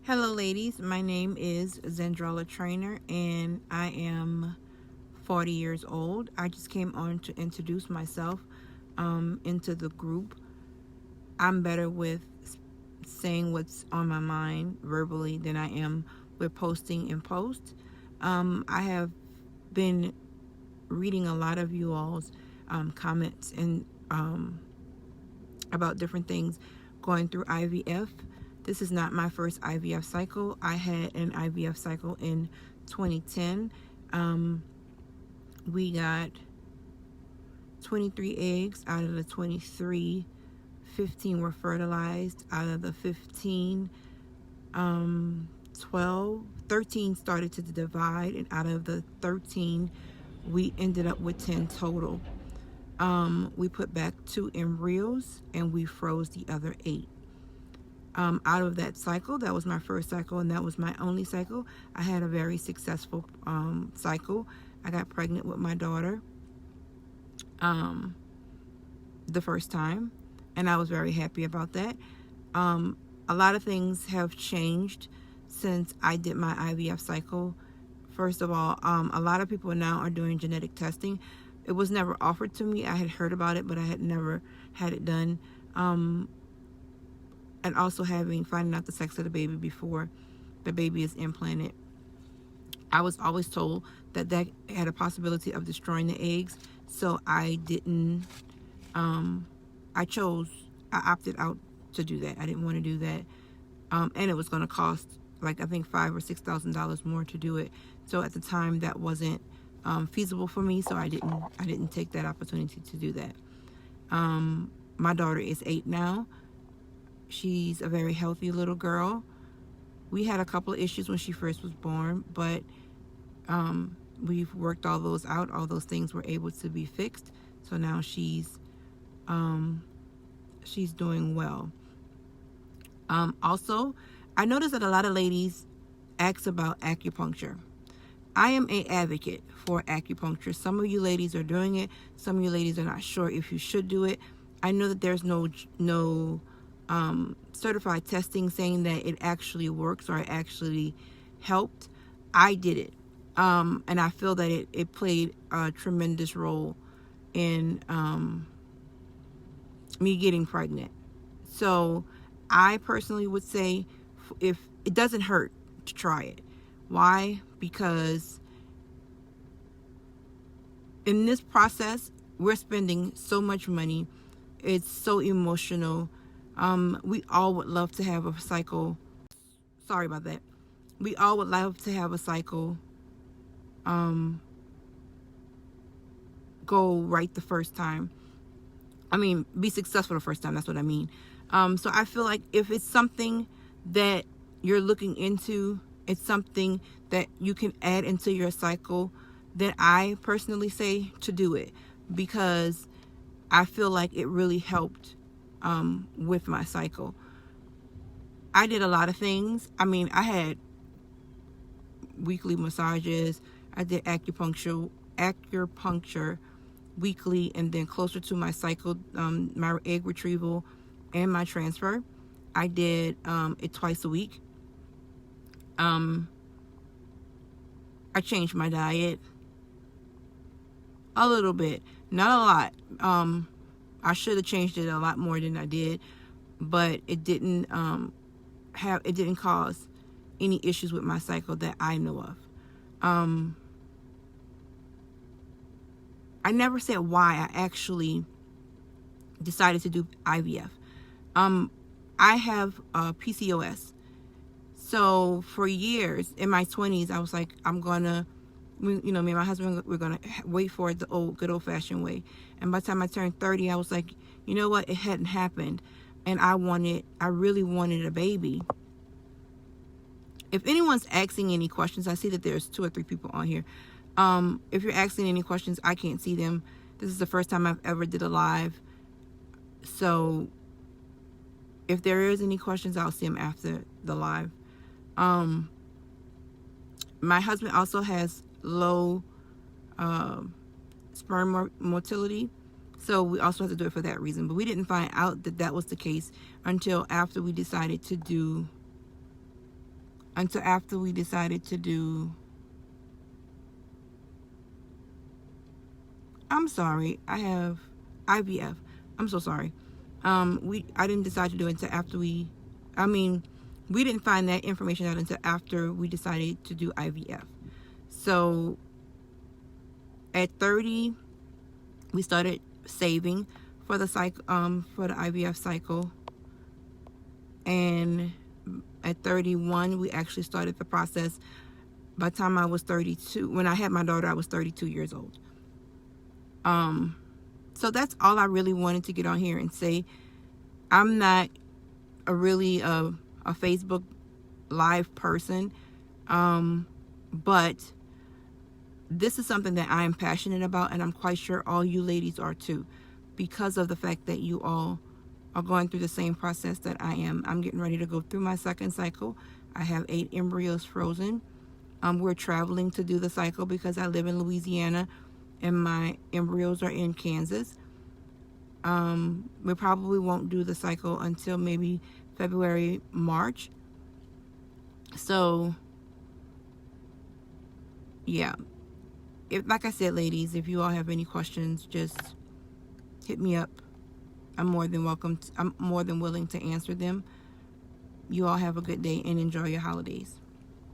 Hello ladies, my name is Zendrella Trainer and I am 40 years old. I just came on to introduce myself into the group. I'm better with saying what's on my mind verbally than I am with posting in post. I have been reading a lot of you all's comments and about different things going through IVF. This is not my first IVF cycle. I had an IVF cycle in 2010. We got 23 eggs out of the 23. 15 were fertilized. Out of the 15, 13 started to divide, and out of the 13, we ended up with 10 total. We put back 2 embryos and we froze the other 8. Out of that cycle, that was my first cycle and that was my only cycle. I had a very successful cycle. I got pregnant with my daughter the first time, and I was very happy about that. A lot of things have changed since I did my IVF cycle. First of all, a lot of people now are doing genetic testing. It was never offered to me. I had heard about it, but I had never had it done. And also finding out the sex of the baby before the baby is implanted. I was always told that had a possibility of destroying the eggs, so I didn't. I opted out to do that. I didn't want to do that, and it was going to cost like I think $5,000 or $6,000 more to do it. So at the time, that wasn't feasible for me, so I didn't take that opportunity to do that. My daughter is 8 now. She's a very healthy little girl. We had a couple of issues when she first was born, but we've worked all those out. All those things were able to be fixed. So now she's doing well. Also, I noticed that a lot of ladies ask about acupuncture. I am an advocate for acupuncture. Some of you ladies are doing it. Some of you ladies are not sure if you should do it. I know that there's no certified testing saying that it actually works or it actually helped. I did it. And I feel that it played a tremendous role in me getting pregnant. So I personally would say if it doesn't hurt to try it. Why? Because in this process, we're spending so much money. It's so emotional. We all would love to have a cycle. Sorry about that. We all would love to have a cycle go right the first time. I mean, be successful the first time. That's what I mean. So I feel like if it's something that you're looking into, it's something that you can add into your cycle, then I personally say to do it, because I feel like it really helped with my cycle. I did a lot of things. I mean, I had weekly massages. I did acupuncture weekly, and then closer to my cycle, my egg retrieval and my transfer, I did it twice a week. I changed my diet a little bit, not a lot. I should have changed it a lot more than I did, but it didn't cause any issues with my cycle that I know of. I never said why I actually decided to do IVF. I have PCOS. So for years in my 20s, I was like, me and my husband, we're gonna wait for it the good old fashioned way. And by the time I turned 30, I was like, you know what? It hadn't happened, and I really wanted a baby. If anyone's asking any questions, I see that there's 2 or 3 people on here. If you're asking any questions, I can't see them. This is the first time I've ever did a live. So if there is any questions, I'll see them after the live. My husband also has low sperm motility, so we also have to do it for that reason. But we didn't find out that was the case until after we decided to do until after we decided to do, I'm sorry, I have IVF. I'm so sorry. I didn't decide to do it until after we didn't find that information out until after we decided to do IVF. So at 30, we started saving for the cycle, for the IVF cycle, and at 31, we actually started the process. By the time I was 32, when I had my daughter, I was 32 years old. So that's all I really wanted to get on here and say. I'm not a Facebook live person, but this is something that I am passionate about, and I'm quite sure all you ladies are too, because of the fact that you all are going through the same process that I am. I'm getting ready to go through my second cycle. I have 8 embryos frozen. We're traveling to do the cycle because I live in Louisiana and my embryos are in Kansas. We probably won't do the cycle until maybe February, March. So, yeah. Like I said, ladies, if you all have any questions, just hit me up. I'm more than willing to answer them. You all have a good day and enjoy your holidays.